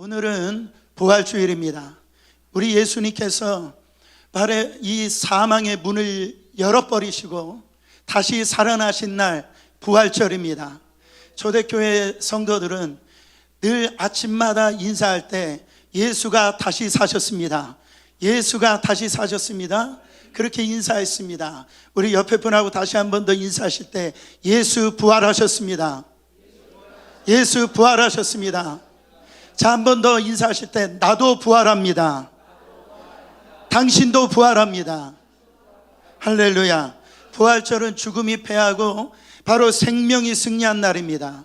오늘은 부활주일입니다. 우리 예수님께서 바로 이 사망의 문을 열어버리시고 다시 살아나신 날 부활절입니다. 초대교회 성도들은 늘 아침마다 인사할 때 예수가 다시 사셨습니다. 예수가 다시 사셨습니다. 그렇게 인사했습니다. 우리 옆에 분하고 다시 한 번 더 인사하실 때 예수 부활하셨습니다. 예수 부활하셨습니다. 자, 한 번 더 인사하실 때 나도 부활합니다. 당신도 부활합니다. 할렐루야. 부활절은 죽음이 패하고 바로 생명이 승리한 날입니다.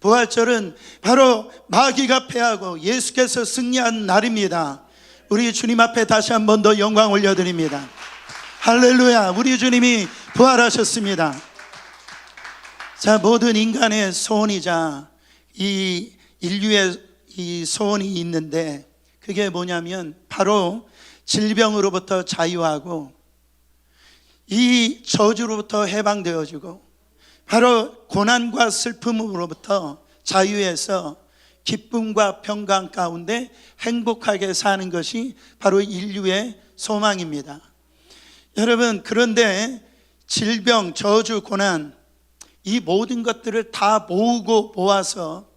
부활절은 바로 마귀가 패하고 예수께서 승리한 날입니다. 우리 주님 앞에 다시 한 번 더 영광 올려드립니다. 할렐루야. 우리 주님이 부활하셨습니다. 자, 모든 인간의 소원이자 이 인류의 이 소원이 있는데 그게 뭐냐면 바로 질병으로부터 자유하고 이 저주로부터 해방되어지고 바로 고난과 슬픔으로부터 자유해서 기쁨과 평강 가운데 행복하게 사는 것이 바로 인류의 소망입니다. 여러분, 그런데 질병, 저주, 고난 이 모든 것들을 다 모으고 모아서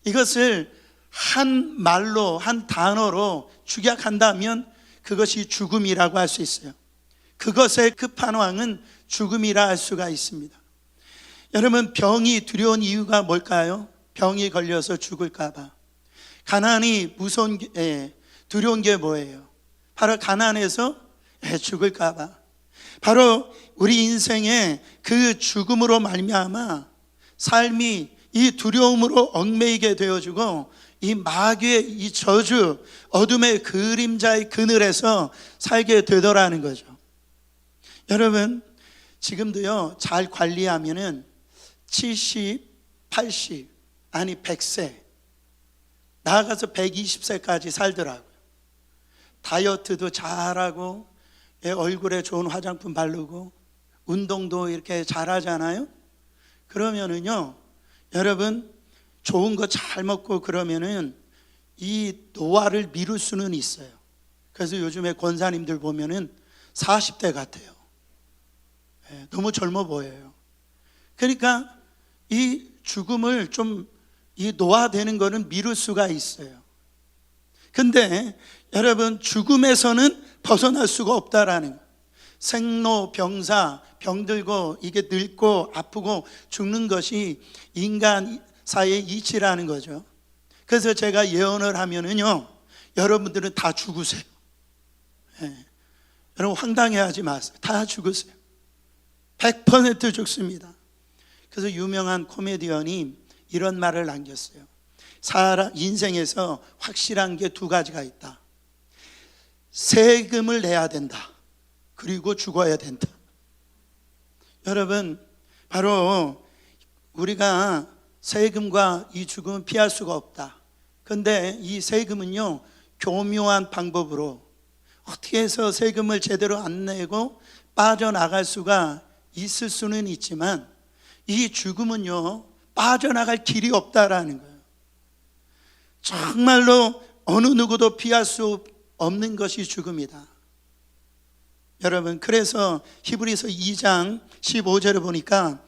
이것을 한 말로, 한 단어로 축약한다면 그것이 죽음이라고 할 수 있어요. 그것의 끝판왕은 죽음이라 할 수가 있습니다. 여러분, 병이 두려운 이유가 뭘까요? 병이 걸려서 죽을까 봐. 가난이 무서운 게, 두려운 게 뭐예요? 바로 가난해서 죽을까 봐. 바로 우리 인생의 그 죽음으로 말미암아 삶이 이 두려움으로 얽매이게 되어지고 이 마귀의 이 저주, 어둠의 그림자의 그늘에서 살게 되더라는 거죠. 여러분, 지금도요 잘 관리하면은 70, 80, 아니 100세, 나아가서 120세까지 살더라고요. 다이어트도 잘하고 얼굴에 좋은 화장품 바르고 운동도 이렇게 잘하잖아요. 그러면은요 여러분, 좋은 거 잘 먹고 그러면은 이 노화를 미룰 수는 있어요. 그래서 요즘에 권사님들 보면은 40대 같아요. 너무 젊어 보여요. 그러니까 이 죽음을 좀 이 노화되는 거는 미룰 수가 있어요. 근데 여러분, 죽음에서는 벗어날 수가 없다라는 거예요. 생로병사, 병들고 이게 늙고 아프고 죽는 것이 인간 사이의 이치라는 거죠. 그래서 제가 예언을 하면은요 여러분들은 다 죽으세요. 여러분, 황당해하지 마세요. 다 죽으세요. 100% 죽습니다. 그래서 유명한 코미디언이 이런 말을 남겼어요. 사람 인생에서 확실한 게 두 가지가 있다. 세금을 내야 된다. 그리고 죽어야 된다. 여러분, 바로 우리가 세금과 이 죽음은 피할 수가 없다. 그런데 이 세금은요 교묘한 방법으로 어떻게 해서 세금을 제대로 안 내고 빠져나갈 수가 있을 수는 있지만 이 죽음은요 빠져나갈 길이 없다라는 거예요. 정말로 어느 누구도 피할 수 없는 것이 죽음이다. 여러분, 그래서 히브리서 2장 15절을 보니까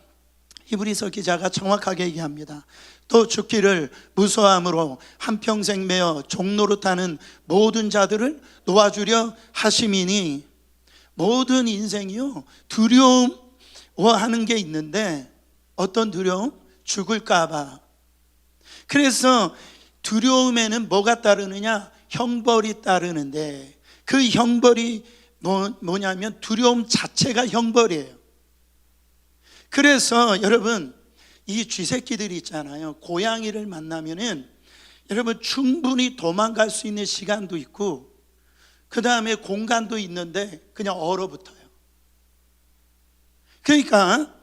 히브리서 기자가 정확하게 얘기합니다. 또 죽기를 무서워함으로 한평생 매어 종노릇하는 모든 자들을 놓아주려 하심이니. 모든 인생이요 두려워하는 게 있는데 어떤 두려움? 죽을까 봐. 그래서 두려움에는 뭐가 따르느냐? 형벌이 따르는데 그 형벌이 뭐냐면 두려움 자체가 형벌이에요. 그래서 여러분, 이 쥐새끼들이 있잖아요. 고양이를 만나면은 여러분 충분히 도망갈 수 있는 시간도 있고 그 다음에 공간도 있는데 그냥 얼어붙어요. 그러니까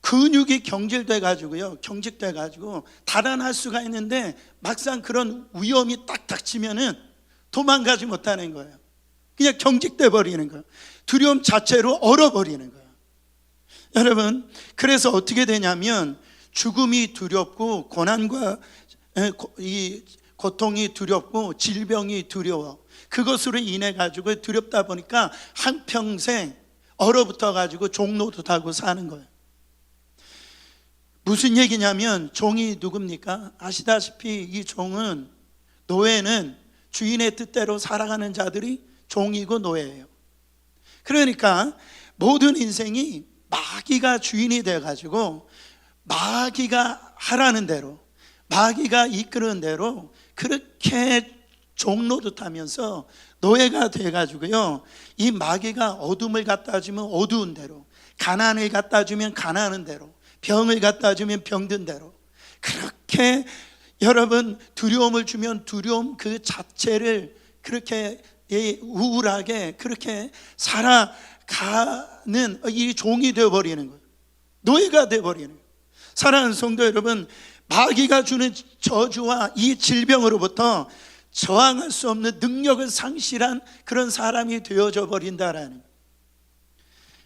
근육이 경직돼 가지고 달아날 수가 있는데 막상 그런 위험이 딱 닥치면은 도망가지 못하는 거예요. 그냥 경직돼 버리는 거예요. 두려움 자체로 얼어버리는 거예요. 여러분, 그래서 어떻게 되냐면 죽음이 두렵고 고난과 이 고통이 두렵고 질병이 두려워. 그것으로 인해 가지고 두렵다 보니까 한평생 얼어붙어 가지고 종로도 타고 사는 거예요. 무슨 얘기냐면 종이 누굽니까? 아시다시피 이 종은, 노예는 주인의 뜻대로 살아가는 자들이 종이고 노예예요. 그러니까 모든 인생이 마귀가 주인이 돼가지고 마귀가 하라는 대로, 마귀가 이끄는 대로 그렇게 종로도 하면서 노예가 돼가지고요, 이 마귀가 어둠을 갖다 주면 어두운 대로, 가난을 갖다 주면 가난한 대로, 병을 갖다 주면 병든 대로, 그렇게 여러분 두려움을 주면 두려움 그 자체를 그렇게 우울하게 그렇게 살아가는 이 종이 되어버리는 거예요. 노예가 되어버리는 거예요. 사랑하는 성도 여러분, 마귀가 주는 저주와 이 질병으로부터 저항할 수 없는 능력을 상실한 그런 사람이 되어져 버린다라는 거예요.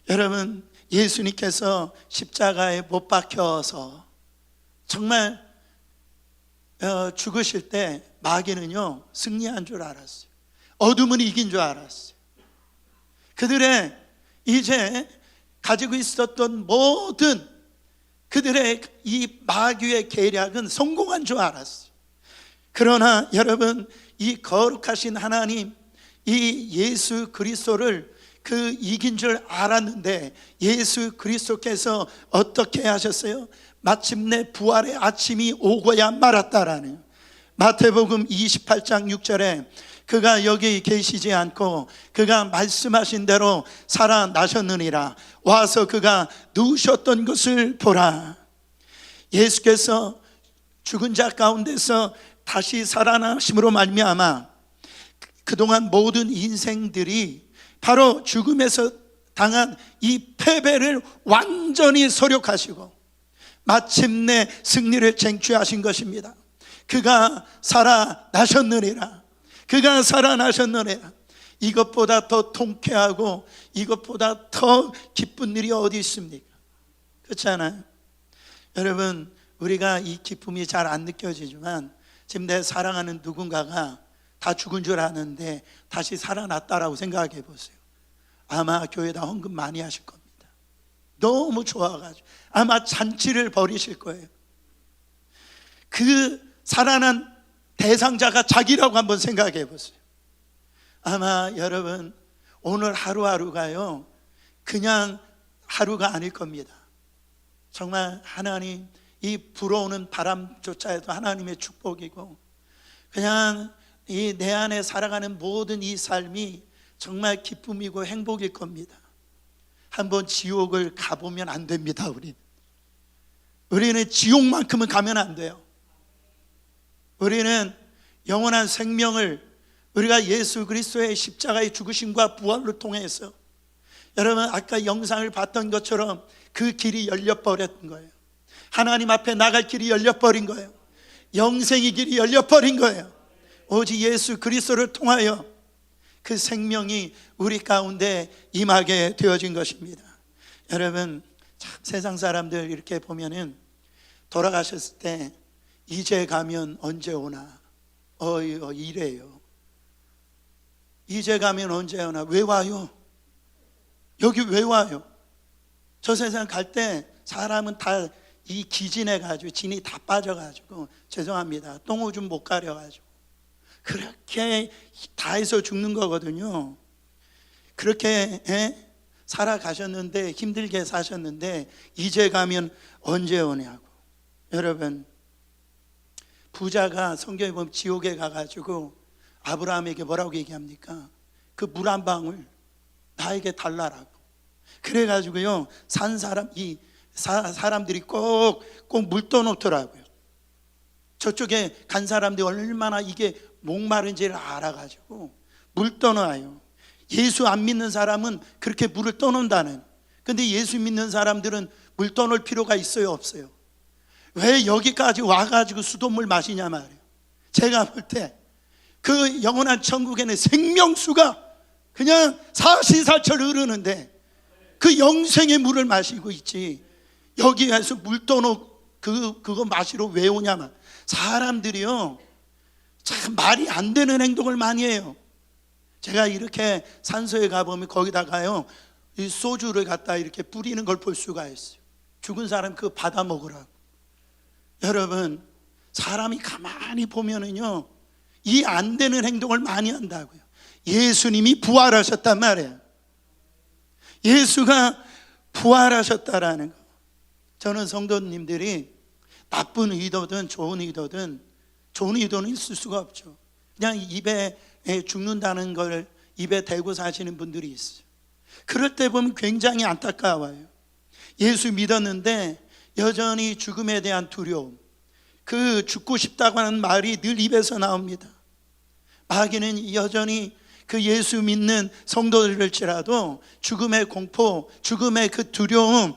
여러분, 예수님께서 십자가에 못 박혀서 정말 죽으실 때 마귀는요 승리한 줄 알았어요. 어둠은 이긴 줄 알았어요. 그들의 이제 가지고 있었던 모든 그들의 이 마귀의 계략은 성공한 줄 알았어요. 그러나 여러분, 이 거룩하신 하나님, 이 예수 그리스도를 그 이긴 줄 알았는데 예수 그리스도께서 어떻게 하셨어요? 마침내 부활의 아침이 오고야 말았다라는, 마태복음 28장 6절에 그가 여기 계시지 않고 그가 말씀하신 대로 살아나셨느니라. 와서 그가 누우셨던 것을 보라. 예수께서 죽은 자 가운데서 다시 살아나심으로 말미암아 그동안 모든 인생들이 바로 죽음에서 당한 이 패배를 완전히 소력하시고 마침내 승리를 쟁취하신 것입니다. 그가 살아나셨느니라. 그가 살아나셨느니라. 이것보다 더 통쾌하고 이것보다 더 기쁜 일이 어디 있습니까? 그렇지 않아요? 여러분, 우리가 이 기쁨이 잘 안 느껴지지만 지금 내 사랑하는 누군가가 다 죽은 줄 아는데 다시 살아났다라고 생각해 보세요. 아마 교회에다 헌금 많이 하실 겁니다. 너무 좋아가지고 아마 잔치를 벌이실 거예요. 그 살아난 대상자가 자기라고 한번 생각해 보세요. 아마 여러분, 오늘 하루하루가요 그냥 하루가 아닐 겁니다. 정말 하나님, 이 불어오는 바람조차도 하나님의 축복이고, 그냥 이 내 안에 살아가는 모든 이 삶이 정말 기쁨이고 행복일 겁니다. 한번 지옥을 가보면 안 됩니다. 우리는 지옥만큼은 가면 안 돼요. 우리는 영원한 생명을 우리가 예수 그리스도의 십자가의 죽으심과 부활을 통해서, 여러분 아까 영상을 봤던 것처럼 그 길이 열려버렸던 거예요. 하나님 앞에 나갈 길이 열려버린 거예요. 영생의 길이 열려버린 거예요. 오직 예수 그리스도를 통하여 그 생명이 우리 가운데 임하게 되어진 것입니다. 여러분, 참 세상 사람들 이렇게 보면은 돌아가셨을 때 이제 가면 언제 오나 이래요. 이제 가면 언제 오나, 왜 와요? 여기 왜 와요? 저 세상 갈 때 사람은 다 이 기진해가지고 진이 다 빠져가지고, 죄송합니다, 똥오줌 못 가려가지고 그렇게 다 해서 죽는 거거든요. 그렇게 살아가셨는데, 힘들게 사셨는데 이제 가면 언제 오냐고. 여러분, 부자가 성경에 보면 지옥에 가가지고 아브라함에게 뭐라고 얘기합니까? 그 물 한 방울 나에게 달라라고. 그래가지고요 산 사람, 사람들이 꼭 물 떠놓더라고요. 저쪽에 간 사람들이 얼마나 이게 목마른지를 알아가지고 물 떠놔요. 예수 안 믿는 사람은 그렇게 물을 떠놓는다는. 근데 예수 믿는 사람들은 물 떠놓을 필요가 있어요, 없어요? 왜 여기까지 와가지고 수돗물 마시냐 말이에요. 제가 볼 때 그 영원한 천국에는 생명수가 그냥 사시사철 흐르는데 그 영생의 물을 마시고 있지, 여기 가서 물 떠놓고 그거 마시러 왜 오냐만. 사람들이요 참 말이 안 되는 행동을 많이 해요. 제가 이렇게 산소에 가보면 거기다가요, 이 소주를 갖다 이렇게 뿌리는 걸 볼 수가 있어요. 죽은 사람 그거 받아 먹으라고. 여러분, 사람이 가만히 보면은요, 이 안 되는 행동을 많이 한다고요. 예수님이 부활하셨단 말이에요. 예수가 부활하셨다라는 거. 저는 성도님들이 나쁜 의도든 좋은 의도든, 좋은 의도는 있을 수가 없죠. 그냥 입에 죽는다는 걸 입에 대고 사시는 분들이 있어요. 그럴 때 보면 굉장히 안타까워요. 예수 믿었는데 여전히 죽음에 대한 두려움, 그 죽고 싶다고 하는 말이 늘 입에서 나옵니다. 마귀는 여전히 그 예수 믿는 성도들일지라도 죽음의 공포, 죽음의 그 두려움,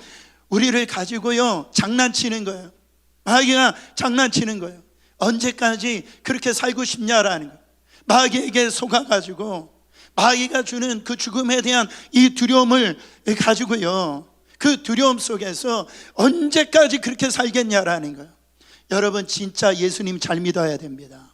우리를 가지고요 장난치는 거예요. 마귀가 장난치는 거예요. 언제까지 그렇게 살고 싶냐라는 거예요. 마귀에게 속아가지고 마귀가 주는 그 죽음에 대한 이 두려움을 가지고요, 그 두려움 속에서 언제까지 그렇게 살겠냐라는 거예요. 여러분, 진짜 예수님 잘 믿어야 됩니다.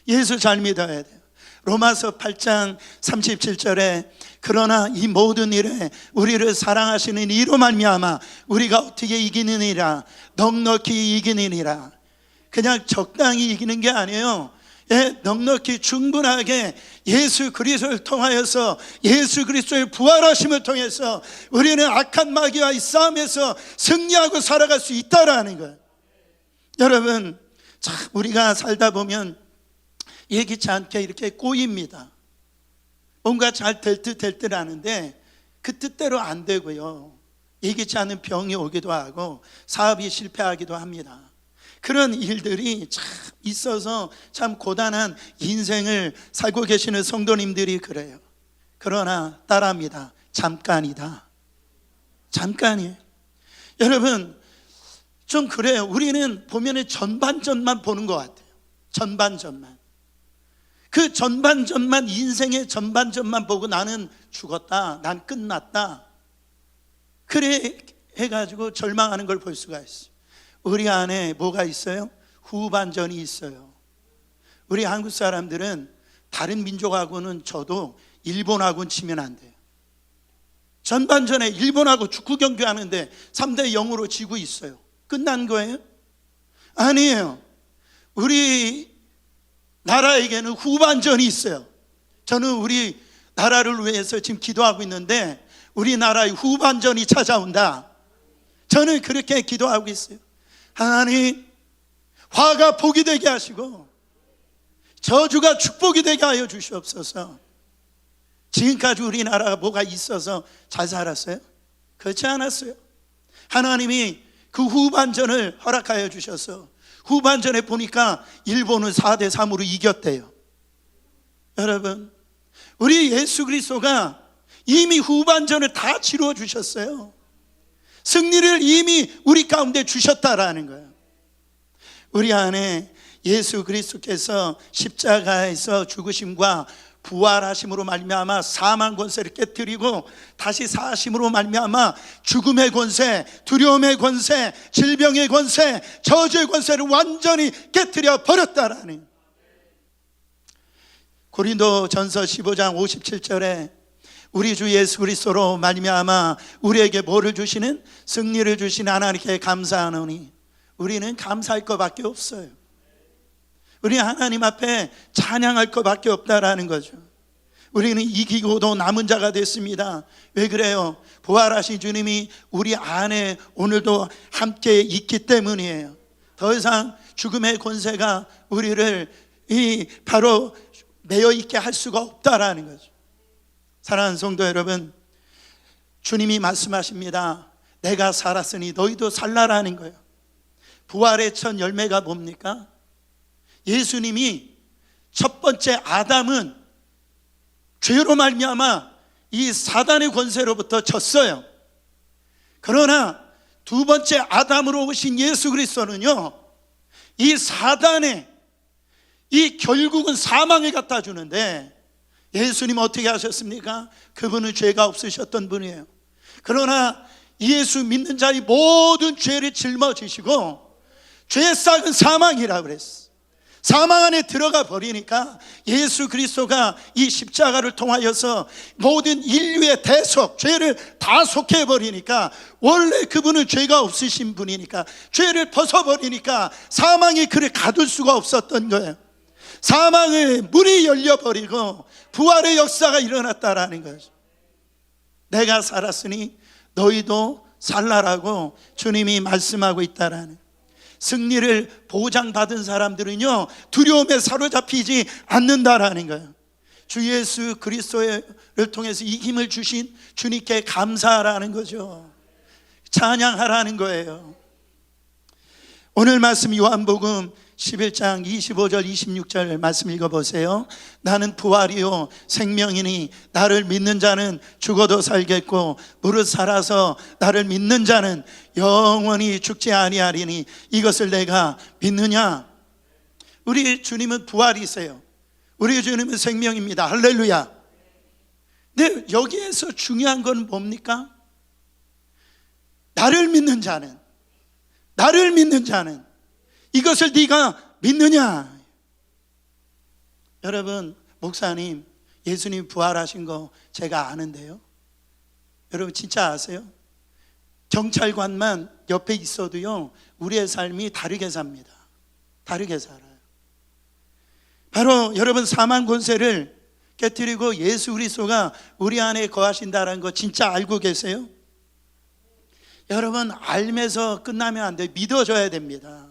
예수 잘 믿어야 돼요. 로마서 8장 37절에 그러나 이 모든 일에 우리를 사랑하시는 이로 말미암아 우리가 어떻게 이기느니라, 넉넉히 이기느니라. 그냥 적당히 이기는 게 아니에요. 넉넉히 충분하게 예수 그리스도를 통하여서, 예수 그리스도의 부활하심을 통해서 우리는 악한 마귀와 이 싸움에서 승리하고 살아갈 수 있다라는 거예요. 여러분, 참 우리가 살다 보면 예기치 않게 이렇게 꼬입니다. 뭔가 잘 될 듯 하는데 그 뜻대로 안 되고요, 예기치 않은 병이 오기도 하고 사업이 실패하기도 합니다. 그런 일들이 참 있어서 참 고단한 인생을 살고 계시는 성도님들이 그래요. 그러나 따라합니다. 잠깐이다. 잠깐이에요. 여러분, 좀 그래요. 우리는 보면은 전반전만 보는 것 같아요. 전반전만. 그 전반전만, 인생의 전반전만 보고 나는 죽었다, 난 끝났다, 그래 해가지고 절망하는 걸 볼 수가 있어요. 우리 안에 뭐가 있어요? 후반전이 있어요. 우리 한국 사람들은 다른 민족하고는 저도 일본하고는 치면 안 돼요. 전반전에 일본하고 축구 경기하는데 3대 0으로 지고 있어요. 끝난 거예요? 아니에요. 우리 나라에게는 후반전이 있어요. 저는 우리 나라를 위해서 지금 기도하고 있는데 우리나라의 후반전이 찾아온다. 저는 그렇게 기도하고 있어요. 하나님, 화가 복이 되게 하시고 저주가 축복이 되게 하여 주시옵소서. 지금까지 우리나라가 뭐가 있어서 잘 살았어요? 그렇지 않았어요. 하나님이 그 후반전을 허락하여 주셔서 후반전에 보니까 일본은 4대 3으로 이겼대요. 여러분, 우리 예수 그리스도가 이미 후반전을 다 치루어 주셨어요. 승리를 이미 우리 가운데 주셨다라는 거예요. 우리 안에 예수 그리스도께서 십자가에서 죽으심과 부활하심으로 말미암아 사망 권세를 깨뜨리고 다시 사심으로 말미암아 죽음의 권세, 두려움의 권세, 질병의 권세, 저주의 권세를 완전히 깨뜨려 버렸다라는. 고린도전서 15장 57절에 우리 주 예수 그리스도로 말미암아 우리에게 뭐를 주시는? 승리를 주신 하나님께 감사하노니. 우리는 감사할 것밖에 없어요. 우리 하나님 앞에 찬양할 것밖에 없다라는 거죠. 우리는 이기고도 남은 자가 됐습니다. 왜 그래요? 부활하신 주님이 우리 안에 오늘도 함께 있기 때문이에요. 더 이상 죽음의 권세가 우리를 바로 매여 있게 할 수가 없다라는 거죠. 사랑하는 성도 여러분, 주님이 말씀하십니다. 내가 살았으니 너희도 살라라는 거예요. 부활의 첫 열매가 뭡니까? 예수님이 첫 번째 아담은 죄로 말미암아 이 사단의 권세로부터 졌어요. 그러나 두 번째 아담으로 오신 예수 그리스도는요, 이 사단의 이 결국은 사망을 갖다 주는데 예수님 어떻게 하셨습니까? 그분은 죄가 없으셨던 분이에요. 그러나 예수 믿는 자의 모든 죄를 짊어지시고 죄의 싹은 사망이라고 그랬어. 사망 안에 들어가 버리니까 예수 그리스도가 이 십자가를 통하여서 모든 인류의 대속, 죄를 다 속해 버리니까, 원래 그분은 죄가 없으신 분이니까 죄를 벗어버리니까 사망이 그를 가둘 수가 없었던 거예요. 사망의 문이 열려버리고 부활의 역사가 일어났다라는 거죠. 내가 살았으니 너희도 살라라고 주님이 말씀하고 있다라는, 승리를 보장받은 사람들은요 두려움에 사로잡히지 않는다라는 거예요. 주 예수 그리스도를 통해서 이 힘을 주신 주님께 감사하라는 거죠. 찬양하라는 거예요. 오늘 말씀 요한복음 11장 25절 26절 말씀 읽어보세요. 나는 부활이요 생명이니 나를 믿는 자는 죽어도 살겠고 무릇 살아서 나를 믿는 자는 영원히 죽지 아니하리니 이것을 내가 믿느냐? 우리 주님은 부활이세요. 우리 주님은 생명입니다. 할렐루야. 근데 여기에서 중요한 건 뭡니까? 나를 믿는 자는 이것을 네가 믿느냐? 여러분, 목사님, 예수님 부활하신 거 제가 아는데요. 여러분 진짜 아세요? 경찰관만 옆에 있어도요 우리의 삶이 다르게 삽니다. 다르게 살아요. 바로 여러분 사망 권세를 깨뜨리고 예수 그리스도가 우리 안에 거하신다는 거 진짜 알고 계세요? 여러분 알면서 끝나면 안 돼요. 믿어줘야 됩니다.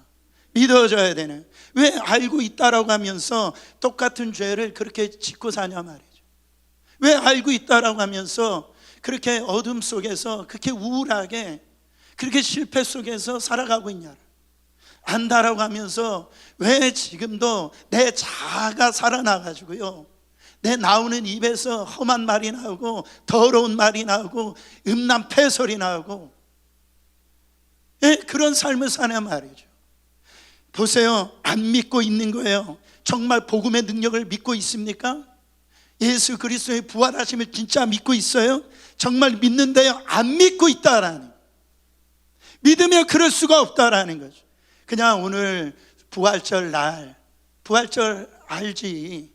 믿어줘야 되는. 왜 알고 있다라고 하면서 똑같은 죄를 그렇게 짓고 사냐 말이죠. 왜 알고 있다라고 하면서 그렇게 어둠 속에서 그렇게 우울하게 그렇게 실패 속에서 살아가고 있냐. 안다라고 하면서 왜 지금도 내 자아가 살아나가지고요 내 나오는 입에서 험한 말이 나오고 더러운 말이 나오고 음란 패설이 나오고 그런 삶을 사냐 말이죠. 보세요. 안 믿고 있는 거예요. 정말 복음의 능력을 믿고 있습니까? 예수 그리스도의 부활하심을 진짜 믿고 있어요? 정말 믿는데요 안 믿고 있다라는, 믿으면 그럴 수가 없다라는 거죠. 그냥 오늘 부활절 날, 부활절 알지.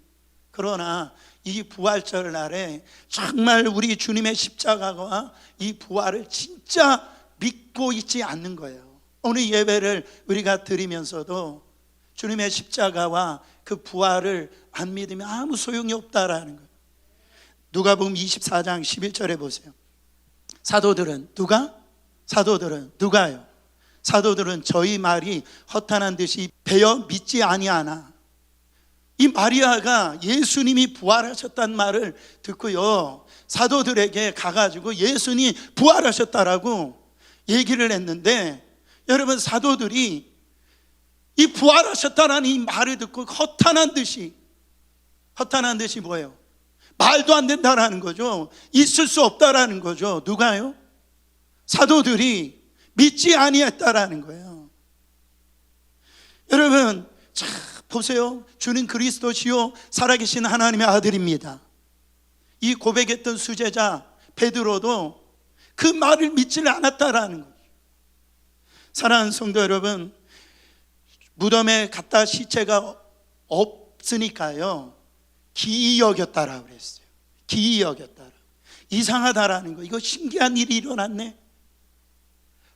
그러나 이 부활절 날에 정말 우리 주님의 십자가와 이 부활을 진짜 믿고 있지 않는 거예요. 오늘 예배를 우리가 드리면서도 주님의 십자가와 그 부활을 안 믿으면 아무 소용이 없다라는 거예요. 누가복음 24장 11절에 보세요. 사도들은 누가요? 사도들은 저희 말이 허탄한 듯이 배어 믿지 아니하나. 이 마리아가 예수님이 부활하셨다는 말을 듣고요 사도들에게 가가지고 예수님이 부활하셨다라고 얘기를 했는데, 여러분 사도들이 이 부활하셨다라는 이 말을 듣고 허탄한 듯이 뭐예요? 말도 안 된다라는 거죠. 있을 수 없다라는 거죠. 누가요? 사도들이 믿지 아니했다라는 거예요. 여러분 자 보세요. 주는 그리스도시요 살아계신 하나님의 아들입니다. 이 고백했던 수제자 베드로도 그 말을 믿지를 않았다라는 거죠. 사랑하는 성도 여러분, 무덤에 갔다 시체가 없으니까요 기이 여겼다라고 그랬어요. 기이 여겼다라. 이상하다라는 거. 이거 신기한 일이 일어났네.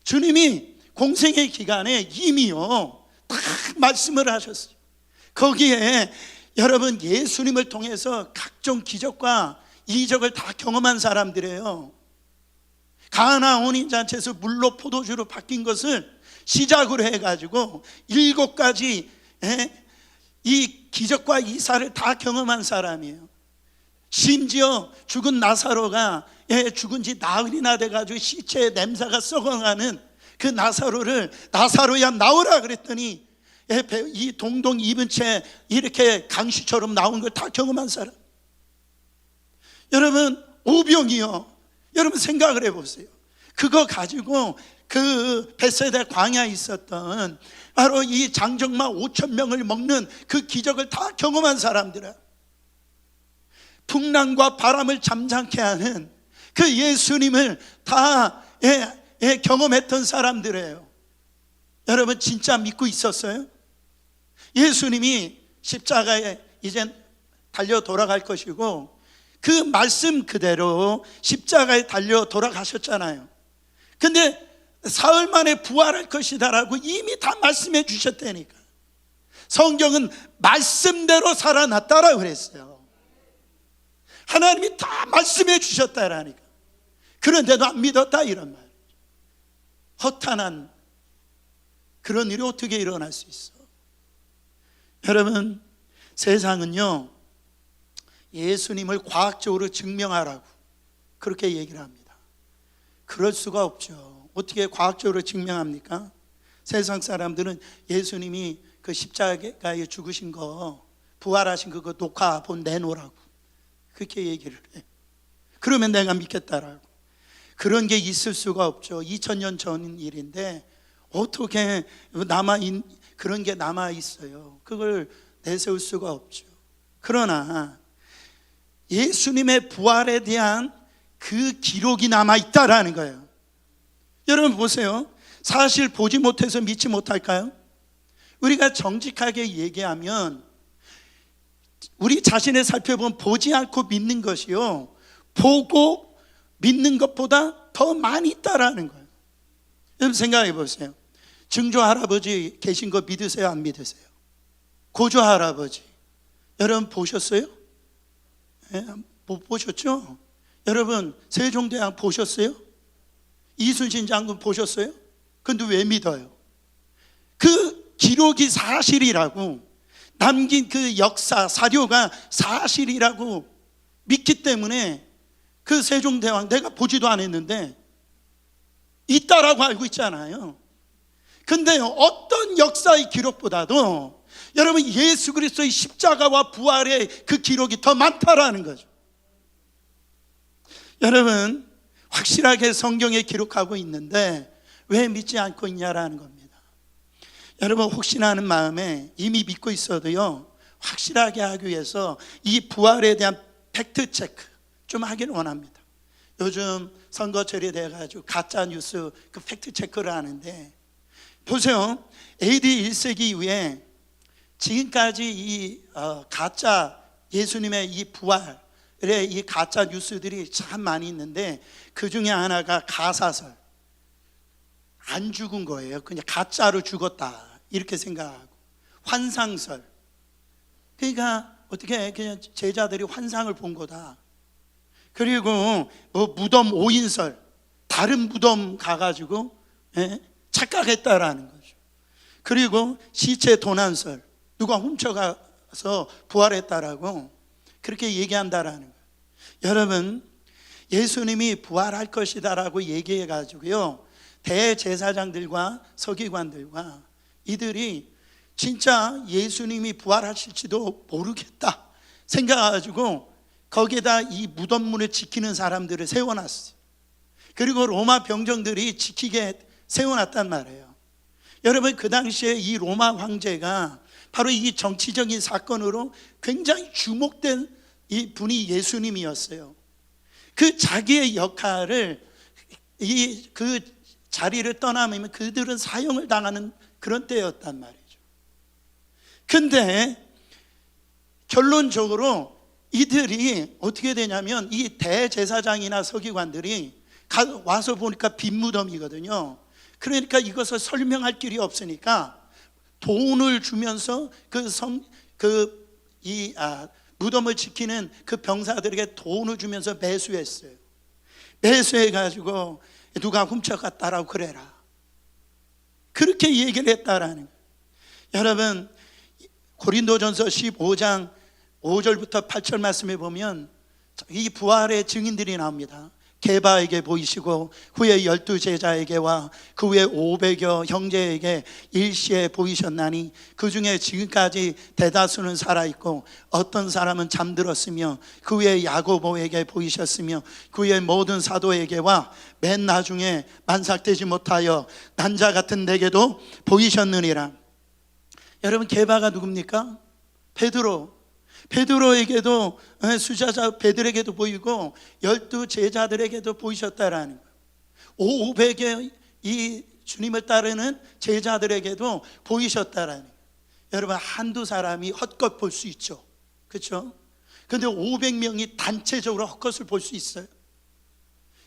주님이 공생의 기간에 이미요 다 말씀을 하셨어요. 거기에 여러분 예수님을 통해서 각종 기적과 이적을 다 경험한 사람들이에요. 가나 혼인잔치에서 물로 포도주로 바뀐 것을 시작으로 해가지고 7가지 이 기적과 이사를 다 경험한 사람이에요. 심지어 죽은 나사로가 죽은 지 나흘이나 돼가지고 시체의 냄새가 썩어가는 그 나사로야 나오라 그랬더니 이 동동 입은 채 이렇게 강시처럼 나온 걸 다 경험한 사람. 여러분 오병이요, 여러분 생각을 해보세요. 그거 가지고 그 벳세다 광야에 있었던 바로 이 장정마 5,000명을 먹는 그 기적을 다 경험한 사람들이야. 풍랑과 바람을 잠잠케 하는 그 예수님을 다 경험했던 사람들이에요. 여러분 진짜 믿고 있었어요? 예수님이 십자가에 이제 달려 돌아갈 것이고 그 말씀 그대로 십자가에 달려 돌아가셨잖아요. 근데 사흘 만에 부활할 것이다라고 이미 다 말씀해 주셨다니까. 성경은 말씀대로 살아났다라고 그랬어요. 하나님이 다 말씀해 주셨다라니까. 그런데도 안 믿었다 이런 말. 허탄한 그런 일이 어떻게 일어날 수 있어? 여러분, 세상은요 예수님을 과학적으로 증명하라고 그렇게 얘기를 합니다. 그럴 수가 없죠. 어떻게 과학적으로 증명합니까? 세상 사람들은 예수님이 그 십자가에 죽으신 거, 부활하신 거 녹화본 내놓으라고 그렇게 얘기를 해. 그러면 내가 믿겠다라고. 그런 게 있을 수가 없죠. 2000년 전 일인데 어떻게 그런 게 남아 있어요. 그걸 내세울 수가 없죠. 그러나 예수님의 부활에 대한 그 기록이 남아 있다라는 거예요. 여러분 보세요. 사실 보지 못해서 믿지 못할까요? 우리가 정직하게 얘기하면 우리 자신을 살펴보면 보지 않고 믿는 것이요, 보고 믿는 것보다 더 많이 있다라는 거예요. 여러분 생각해 보세요. 증조 할아버지 계신 거 믿으세요? 안 믿으세요? 고조 할아버지 여러분 보셨어요? 못 보셨죠? 여러분 세종대왕 보셨어요? 이순신 장군 보셨어요? 근데 왜 믿어요? 그 기록이 사실이라고, 남긴 그 역사 사료가 사실이라고 믿기 때문에 그 세종대왕 내가 보지도 않았는데 있다라고 알고 있잖아요. 근데 어떤 역사의 기록보다도 여러분 예수 그리스도의 십자가와 부활의 그 기록이 더 많다라는 거죠. 여러분 확실하게 성경에 기록하고 있는데 왜 믿지 않고 있냐라는 겁니다. 여러분 혹시나 하는 마음에 이미 믿고 있어도요 확실하게 하기 위해서 이 부활에 대한 팩트 체크 좀 하기를 원합니다. 요즘 선거철이 돼가지고 가짜 뉴스 그 팩트 체크를 하는데 보세요. AD 1세기 이후에 지금까지 이 가짜 예수님의 이 부활의 이 가짜 뉴스들이 참 많이 있는데 그 중에 하나가 가사설, 안 죽은 거예요. 그냥 가짜로 죽었다 이렇게 생각하고, 환상설, 그러니까 어떻게 그냥 제자들이 환상을 본 거다. 그리고 뭐 무덤 오인설, 다른 무덤 가가지고 착각했다라는 거죠. 그리고 시체 도난설, 누가 훔쳐가서 부활했다라고 그렇게 얘기한다라는 거예요. 여러분 예수님이 부활할 것이다라고 얘기해가지고요 대제사장들과 서기관들과 이들이 진짜 예수님이 부활하실지도 모르겠다 생각해가지고 거기에다 이 무덤문을 지키는 사람들을 세워놨어요. 그리고 로마 병정들이 지키게 세워놨단 말이에요. 여러분 그 당시에 이 로마 황제가 바로 이 정치적인 사건으로 굉장히 주목된 이 분이 예수님이었어요. 그 자기의 역할을 그 자리를 떠나면 그들은 사형을 당하는 그런 때였단 말이죠. 근데 결론적으로 이들이 어떻게 되냐면 이 대제사장이나 서기관들이 와서 보니까 빈 무덤이거든요. 그러니까 이것을 설명할 길이 없으니까 돈을 주면서 무덤을 지키는 그 병사들에게 돈을 주면서 매수했어요. 매수해가지고 누가 훔쳐갔다라고 그래라, 그렇게 얘기를 했다라는 거예요. 여러분 고린도전서 15장 5절부터 8절 말씀에 보면 이 부활의 증인들이 나옵니다. 게바에게 보이시고 후에 12제자에게와 그 후에 500여 형제에게 일시에 보이셨나니 그 중에 지금까지 대다수는 살아있고 어떤 사람은 잠들었으며 그 후에 야고보에게 보이셨으며 그 후에 모든 사도에게와 맨 나중에 만삭되지 못하여 난자 같은 내게도 보이셨느니라. 여러분 게바가 누굽니까? 베드로에게도, 수자자 베드로에게도 보이고 12제자들에게도 보이셨다라는 거예요. 500의 이 주님을 따르는 제자들에게도 보이셨다라는 거예요. 여러분 한두 사람이 헛것 볼 수 있죠. 그렇죠? 근데 500명이 단체적으로 헛것을 볼 수 있어요?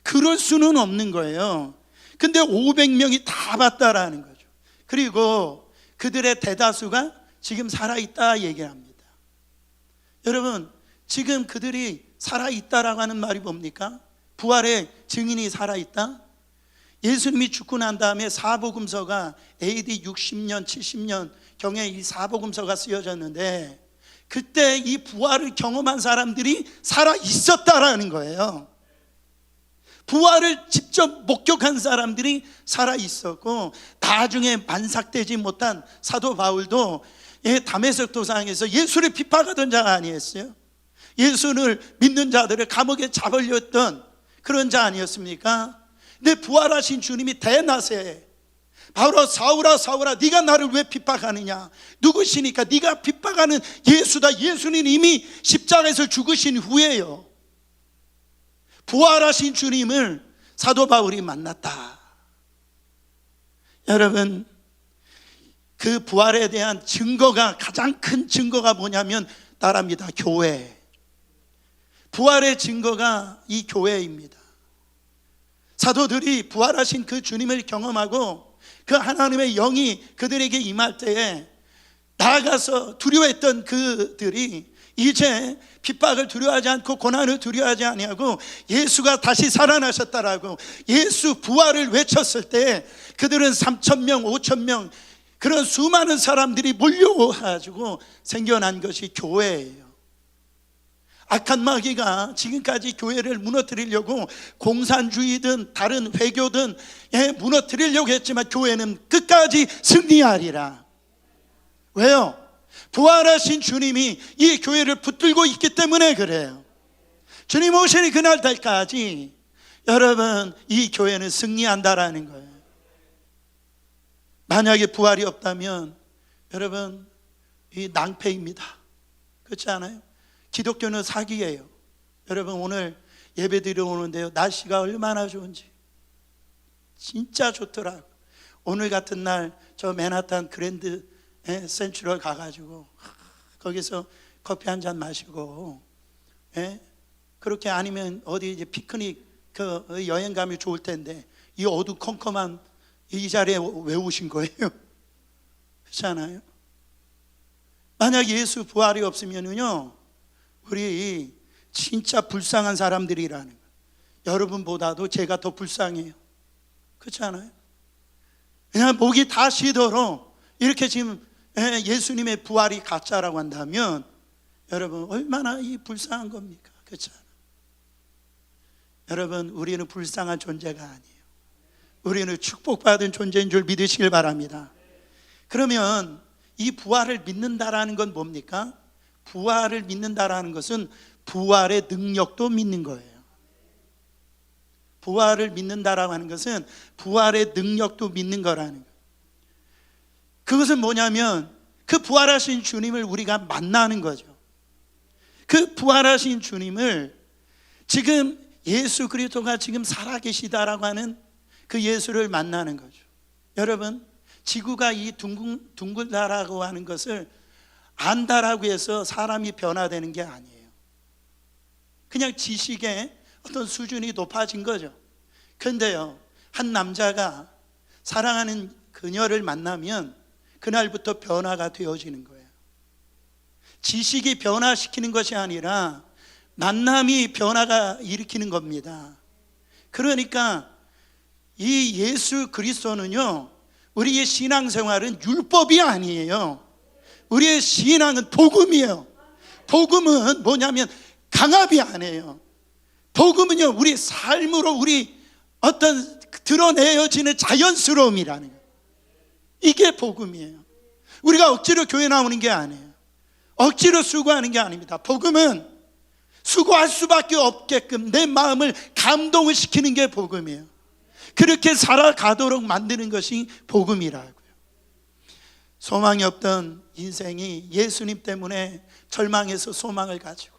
그럴 수는 없는 거예요. 근데 500명이 다 봤다라는 거죠. 그리고 그들의 대다수가 지금 살아있다 얘기를 합니다. 여러분 지금 그들이 살아있다라고 하는 말이 뭡니까? 부활의 증인이 살아있다? 예수님이 죽고 난 다음에 사복음서가 AD 60년 70년 경에 이 사복음서가 쓰여졌는데, 그때 이 부활을 경험한 사람들이 살아있었다라는 거예요. 부활을 직접 목격한 사람들이 살아있었고, 나중에 반삭되지 못한 사도 바울도 다메섹 도상에서 예수를 비판하던 자가 아니었어요? 예수를 믿는 자들을 감옥에 잡으려던 그런 자 아니었습니까? 근데 부활하신 주님이 대낮에 바울아 사울아 사울아 네가 나를 왜 핍박하느냐, 누구시니까? 네가 핍박하는 예수다. 예수는 이미 십자가에서 죽으신 후에요. 부활하신 주님을 사도 바울이 만났다. 여러분 그 부활에 대한 증거가, 가장 큰 증거가 뭐냐면 따라합니다. 교회. 부활의 증거가 이 교회입니다. 사도들이 부활하신 그 주님을 경험하고 그 하나님의 영이 그들에게 임할 때에 나아가서 두려워했던 그들이 이제 핍박을 두려워하지 않고 고난을 두려워하지 아니하고 예수가 다시 살아나셨다라고 예수 부활을 외쳤을 때 그들은 3,000명 5,000명 그런 수많은 사람들이 몰려와가지고 생겨난 것이 교회예요. 악한 마귀가 지금까지 교회를 무너뜨리려고 공산주의든 다른 회교든 무너뜨리려고 했지만 교회는 끝까지 승리하리라. 왜요? 부활하신 주님이 이 교회를 붙들고 있기 때문에 그래요. 주님 오시는 그날 때까지 여러분 이 교회는 승리한다라는 거예요. 만약에 부활이 없다면 여러분 이 낭패입니다. 그렇지 않아요? 기독교는 사기예요. 여러분 오늘 예배 드리러 오는데요, 날씨가 얼마나 좋은지 진짜 좋더라고. 오늘 같은 날 저 맨하탄 그랜드 센트럴 가가지고 거기서 커피 한 잔 마시고, 그렇게 아니면 어디 이제 피크닉 그 여행 가면 좋을 텐데 이 어두컴컴한 이 자리에 왜 오신 거예요? 그렇지 않아요? 만약 예수 부활이 없으면요 우리 진짜 불쌍한 사람들이라는 거예요. 여러분보다도 제가 더 불쌍해요. 그렇지 않아요? 그냥 목이 다 쉬도록 이렇게 지금 예수님의 부활이 가짜라고 한다면 여러분 얼마나 이 불쌍한 겁니까? 그렇지 않아요? 여러분 우리는 불쌍한 존재가 아니에요. 우리는 축복받은 존재인 줄 믿으시길 바랍니다. 그러면 이 부활을 믿는다라는 건 뭡니까? 부활을 믿는다라는 것은 부활의 능력도 믿는 거예요. 부활을 믿는다라고 하는 것은 부활의 능력도 믿는 거라는 거예요. 그것은 뭐냐면 그 부활하신 주님을 우리가 만나는 거죠. 그 부활하신 주님을 지금 예수 그리스도가 지금 살아계시다라고 하는 그 예수를 만나는 거죠. 여러분 지구가 이 둥글다라고 하는 것을 안다라고 해서 사람이 변화되는 게 아니에요. 그냥 지식의 어떤 수준이 높아진 거죠. 그런데요 한 남자가 사랑하는 그녀를 만나면 그날부터 변화가 되어지는 거예요. 지식이 변화시키는 것이 아니라 만남이 변화가 일으키는 겁니다. 그러니까 이 예수 그리스도는요 우리의 신앙생활은 율법이 아니에요. 우리의 신앙은 복음이에요. 복음은 뭐냐면 강압이 아니에요. 복음은요 우리 삶으로 우리 어떤 드러내어지는 자연스러움이라는 거예요. 이게 복음이에요. 우리가 억지로 교회 나오는 게 아니에요. 억지로 수고하는 게 아닙니다. 복음은 수고할 수밖에 없게끔 내 마음을 감동을 시키는 게 복음이에요. 그렇게 살아가도록 만드는 것이 복음이라고요. 소망이 없던 인생이 예수님 때문에 절망해서 소망을 가지고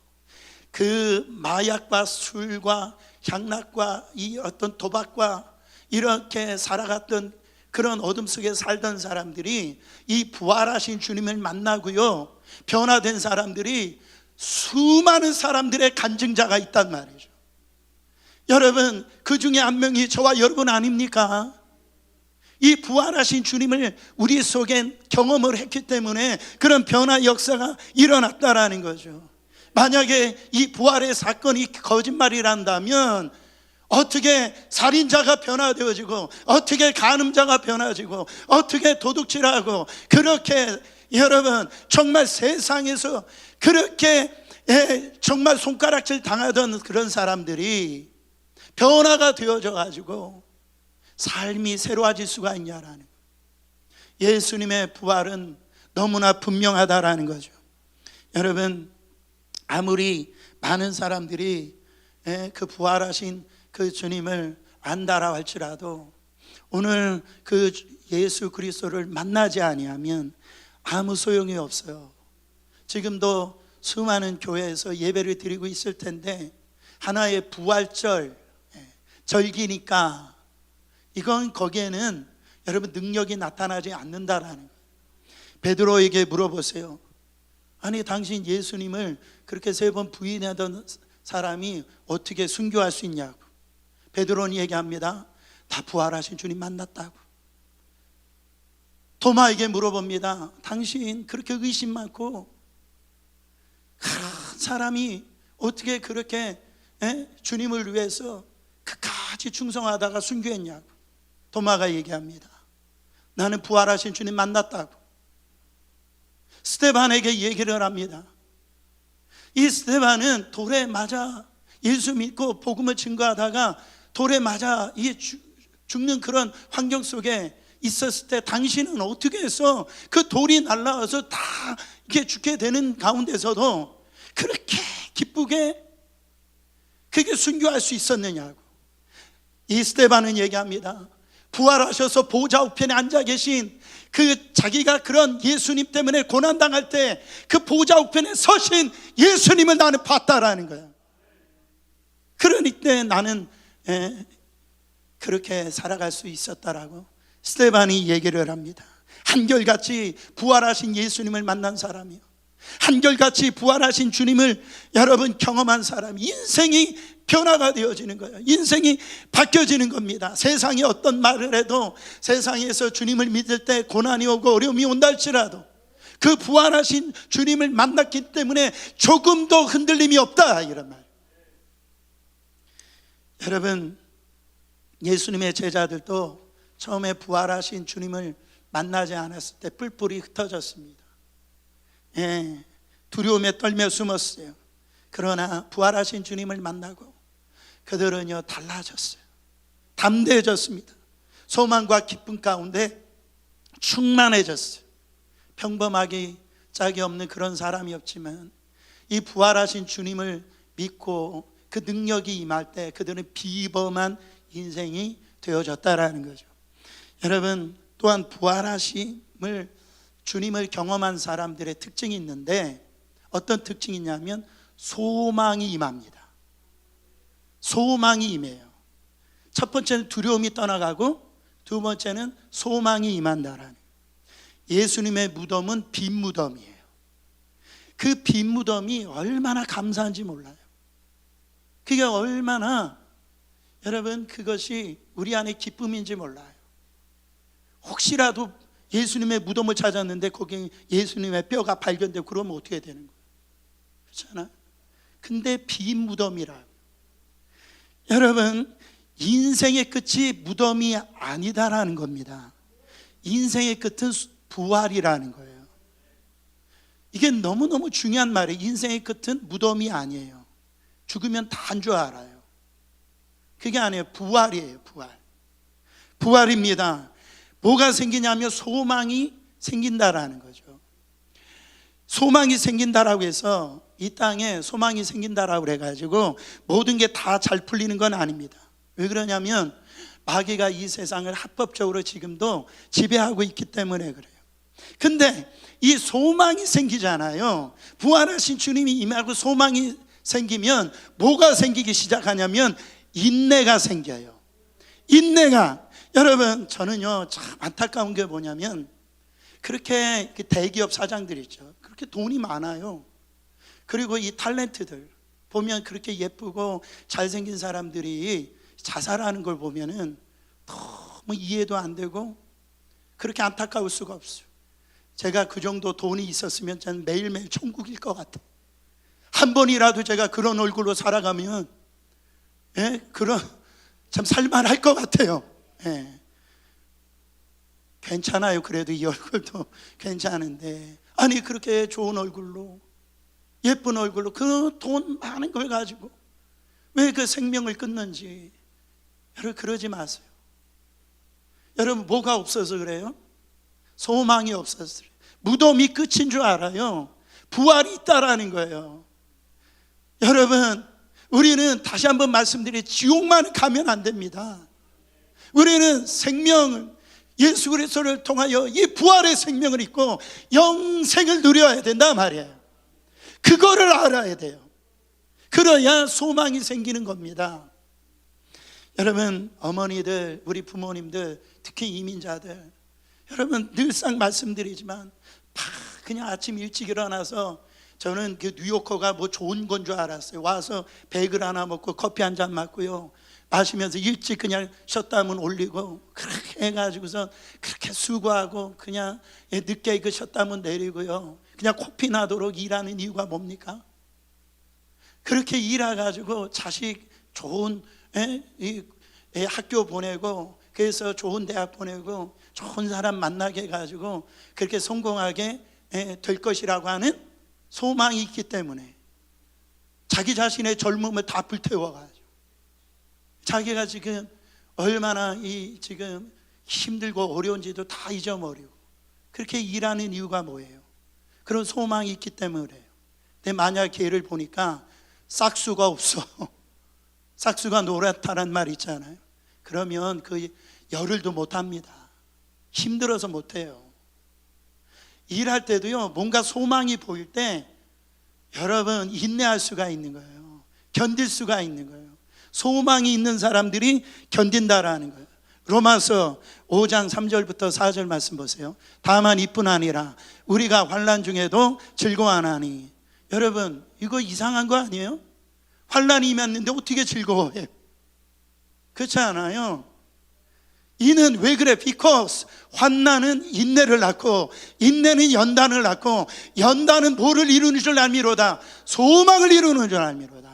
그 마약과 술과 향락과 이 어떤 도박과 이렇게 살아갔던 그런 어둠 속에 살던 사람들이 이 부활하신 주님을 만나고요, 변화된 사람들이 수많은 사람들의 간증자가 있단 말이죠. 여러분, 그 중에 한 명이 저와 여러분 아닙니까? 이 부활하신 주님을 우리 속에 경험을 했기 때문에 그런 변화 역사가 일어났다라는 거죠. 만약에 이 부활의 사건이 거짓말이란다면 어떻게 살인자가 변화되어지고, 어떻게 간음자가 변화지고, 어떻게 도둑질하고, 그렇게 여러분 정말 세상에서 그렇게 정말 손가락질 당하던 그런 사람들이 변화가 되어져 가지고 삶이 새로워질 수가 있냐라는, 예수님의 부활은 너무나 분명하다라는 거죠. 여러분, 아무리 많은 사람들이 그 부활하신 그 주님을 안다라 할지라도 오늘 그 예수 그리스도를 만나지 아니하면 아무 소용이 없어요. 지금도 수많은 교회에서 예배를 드리고 있을 텐데 하나의 부활절 절기니까 이건 거기에는 여러분 능력이 나타나지 않는다라는 거예요. 베드로에게 물어보세요. 아니, 당신 예수님을 그렇게 3번 부인하던 사람이 어떻게 순교할 수 있냐고. 베드로는 얘기합니다. 다 부활하신 주님 만났다고. 도마에게 물어봅니다. 당신 그렇게 의심 많고 큰 사람이 어떻게 그렇게 주님을 위해서 끝까지 충성하다가 순교했냐고. 도마가 얘기합니다. 나는 부활하신 주님 만났다고. 스데반에게 얘기를 합니다. 이 스데반은 돌에 맞아 예수 믿고 복음을 증거하다가 돌에 맞아 죽는 그런 환경 속에 있었을 때 당신은 어떻게 해서 그 돌이 날라와서 다 이렇게 죽게 되는 가운데서도 그렇게 기쁘게 그게 순교할 수 있었느냐고. 이 스데반은 얘기합니다. 부활하셔서 보좌 우편에 앉아 계신 그 자기가 그런 예수님 때문에 고난당할 때 그 보좌 우편에 서신 예수님을 나는 봤다라는 거야. 그러니까 나는 그렇게 살아갈 수 있었다라고 스데반이 얘기를 합니다. 한결같이 부활하신 예수님을 만난 사람이요, 한결같이 부활하신 주님을 여러분 경험한 사람, 인생이 변화가 되어지는 거예요. 인생이 바뀌어지는 겁니다. 세상이 어떤 말을 해도, 세상에서 주님을 믿을 때 고난이 오고 어려움이 온다 할지라도 그 부활하신 주님을 만났기 때문에 조금도 흔들림이 없다, 이런 말. 여러분, 예수님의 제자들도 처음에 부활하신 주님을 만나지 않았을 때 뿔뿔이 흩어졌습니다. 두려움에 떨며 숨었어요. 그러나 부활하신 주님을 만나고 그들은요 달라졌어요. 담대해졌습니다. 소망과 기쁨 가운데 충만해졌어요. 평범하기 짝이 없는 그런 사람이었지만 이 부활하신 주님을 믿고 그 능력이 임할 때 그들은 비범한 인생이 되어졌다라는 거죠. 여러분, 또한 부활하심을 주님을 경험한 사람들의 특징이 있는데 어떤 특징이 있냐면 소망이 임합니다. 소망이 임해요. 첫 번째는 두려움이 떠나가고 두 번째는 소망이 임한다라는. 예수님의 무덤은 빈 무덤이에요. 그 빈 무덤이 얼마나 감사한지 몰라요. 그게 얼마나 여러분 그것이 우리 안에 기쁨인지 몰라요. 혹시라도 예수님의 무덤을 찾았는데 거기 예수님의 뼈가 발견되고 그러면 어떻게 되는 거예요? 그렇잖아요. 근데 빈 무덤이라. 여러분, 인생의 끝이 무덤이 아니다라는 겁니다. 인생의 끝은 부활이라는 거예요. 이게 너무너무 중요한 말이에요. 인생의 끝은 무덤이 아니에요. 죽으면 다 한 줄 알아요. 그게 아니에요. 부활이에요. 부활입니다. 뭐가 생기냐면 소망이 생긴다라는 거죠. 소망이 생긴다라고 해서 이 땅에 소망이 생긴다라고 그래가지고 모든 게 다 잘 풀리는 건 아닙니다. 왜 그러냐면 마귀가 이 세상을 합법적으로 지금도 지배하고 있기 때문에 그래요. 근데 이 소망이 생기잖아요. 부활하신 주님이 임하고 소망이 생기면 뭐가 생기기 시작하냐면 인내가 생겨요. 인내가. 여러분, 저는요 참 안타까운 게 뭐냐면, 그렇게 대기업 사장들 있죠, 그렇게 돈이 많아요. 그리고 이 탤런트들 보면 그렇게 예쁘고 잘생긴 사람들이 자살하는 걸 보면은 너무 이해도 안 되고 그렇게 안타까울 수가 없어요. 제가 그 정도 돈이 있었으면 저는 매일매일 천국일 것 같아요. 한 번이라도 제가 그런 얼굴로 살아가면, 그런 참 살만할 것 같아요. 괜찮아요. 그래도 이 얼굴도 괜찮은데, 아니 그렇게 좋은 얼굴로, 예쁜 얼굴로 그 돈 많은 걸 가지고 왜 그 생명을 끊는지. 여러분, 그러지 마세요. 여러분, 뭐가 없어서 그래요? 소망이 없어서 그래요. 무덤이 끝인 줄 알아요. 부활이 있다라는 거예요. 여러분, 우리는 다시 한번 말씀드리, 지옥만 가면 안 됩니다. 우리는 생명을, 예수 그리스도를 통하여 이 부활의 생명을 입고 영생을 누려야 된다 말이에요. 그거를 알아야 돼요. 그래야 소망이 생기는 겁니다. 여러분, 어머니들, 우리 부모님들, 특히 이민자들, 여러분 늘상 말씀드리지만 그냥 아침 일찍 일어나서, 저는 그 뉴요커가 뭐 좋은 건 줄 알았어요. 와서 베이글 하나 먹고 커피 한 잔 마시고요, 마시면서 일찍 그냥 셧다운 올리고 그렇게 해가지고서 그렇게 수고하고 그냥 늦게 그 셧다운 내리고요, 그냥 코피 나도록 일하는 이유가 뭡니까? 그렇게 일해가지고 자식 좋은 학교 보내고, 그래서 좋은 대학 보내고 좋은 사람 만나게 해가지고 그렇게 성공하게 될 것이라고 하는 소망이 있기 때문에 자기 자신의 젊음을 다 불태워가지고 자기가 지금 얼마나 지금 힘들고 어려운지도 다 잊어버리고 그렇게 일하는 이유가 뭐예요? 그런 소망이 있기 때문에 그래요. 근데 만약 걔를 보니까 싹수가 없어, 싹수가 노랗다는 말 있잖아요. 그러면 그 열흘도 못합니다. 힘들어서 못해요. 일할 때도요, 뭔가 소망이 보일 때 여러분 인내할 수가 있는 거예요. 견딜 수가 있는 거예요. 소망이 있는 사람들이 견딘다라는 거예요. 로마서 5장 3절부터 4절 말씀 보세요. 다만 이뿐 아니라 우리가 환난 중에도 즐거워하나니. 여러분, 이거 이상한 거 아니에요? 환난이 임했는데 어떻게 즐거워해요? 그렇지 않아요? 이는 왜 그래? Because 환난은 인내를 낳고, 인내는 연단을 낳고, 연단은 뭐를 이루는 줄 알미로다? 소망을 이루는 줄 알미로다.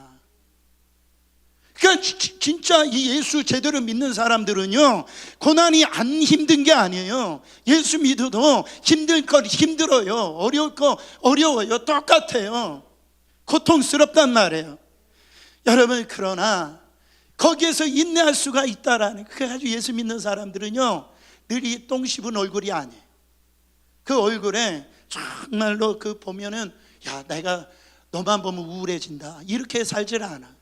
그러니까 진짜 이 예수 제대로 믿는 사람들은요, 고난이 안 힘든 게 아니에요. 예수 믿어도 힘들 거 힘들어요, 어려울 거 어려워요, 똑같아요. 고통스럽단 말이에요. 여러분, 그러나 거기에서 인내할 수가 있다라는, 그래가지고 예수 믿는 사람들은요, 늘 이 똥 씹은 얼굴이 아니에요. 그 얼굴에 정말로 그 보면은, 야, 내가 너만 보면 우울해진다, 이렇게 살질 않아.